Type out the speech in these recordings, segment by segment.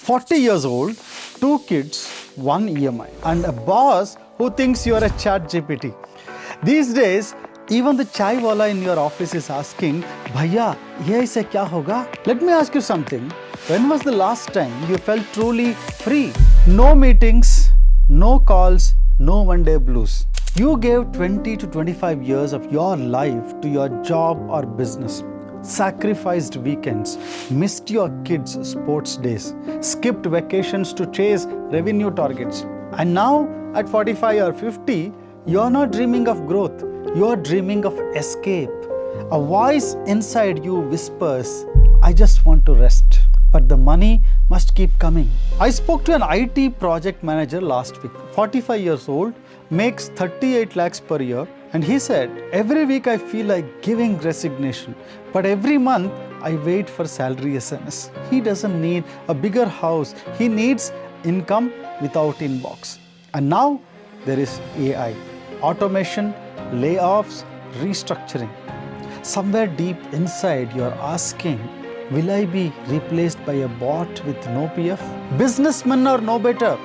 40 years old, 2 kids, 1 EMI, and a boss who thinks you are a chat GPT. These days, even the chai wala in your office is asking, Bhaiya, AI se kya hoga? Let me ask you something. When was the last time you felt truly free? No meetings, no calls, no one-day blues. You gave 20 to 25 years of your life to your job or business. Sacrificed weekends, missed your kids' sports days, skipped vacations to chase revenue targets. And now, at 45 or 50, you're not dreaming of growth, you're dreaming of escape. A voice inside you whispers, I just want to rest. But the money must keep coming. I spoke to an IT project manager last week, 45 years old, makes 38 lakhs per year, and he said, every week I feel like giving resignation, but every month I wait for salary SMS. He doesn't need a bigger house, he needs income without inbox. And now there is AI, automation, layoffs, restructuring. Somewhere deep inside you're asking, will I be replaced by a bot with no PF? Businessmen are no better.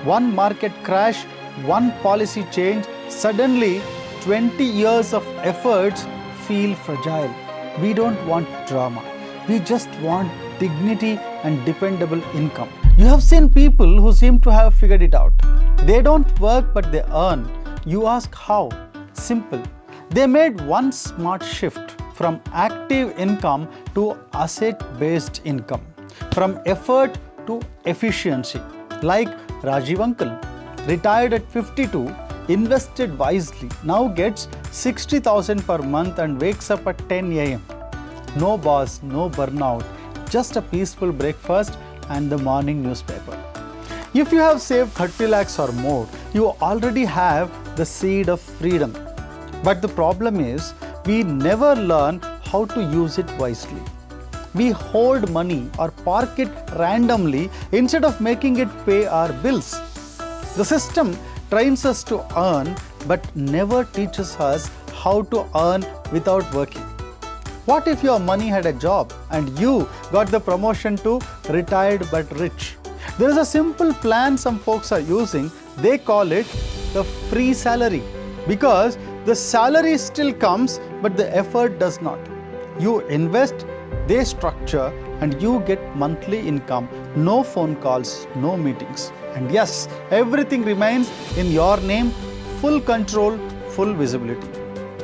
One market crash, one policy change, suddenly 20 years of efforts feel fragile. We don't want drama. We just want dignity and dependable income. You have seen people who seem to have figured it out. They don't work but they earn. You ask how? Simple. They made one smart shift from active income to asset-based income, from effort to efficiency. Like Rajiv uncle, retired at 52, invested wisely, now gets 60,000 per month and wakes up at 10 a.m. No boss, no burnout, just a peaceful breakfast and the morning newspaper. If you have saved 30 lakhs or more, you already have the seed of freedom. But the problem is, we never learn how to use it wisely. We hoard money or park it randomly instead of making it pay our bills. The system trains us to earn but never teaches us how to earn without working. What if your money had a job and you got the promotion to retired but rich? There is a simple plan some folks are using. They call it the free salary, because the salary still comes but the effort does not. You invest, they structure, and you get monthly income, no phone calls, no meetings. And yes, everything remains in your name, full control, full visibility.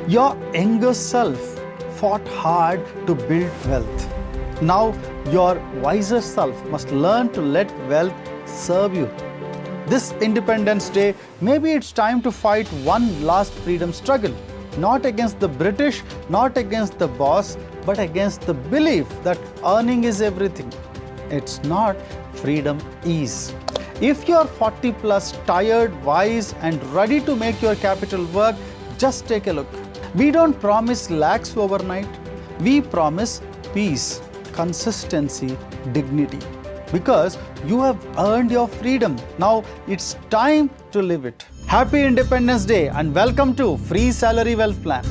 Your younger self fought hard to build wealth. Now your wiser self must learn to let wealth serve you. This Independence Day, maybe it's time to fight one last freedom struggle. Not against the British, not against the boss, but against the belief that earning is everything. It's not, freedom is. If you're 40 plus, tired, wise, and ready to make your capital work, just take a look. We don't promise lakhs overnight. We promise peace, consistency, dignity. Because you have earned your freedom. Now it's time to live it. Happy Independence Day and welcome to Free Salary Wealth Plan.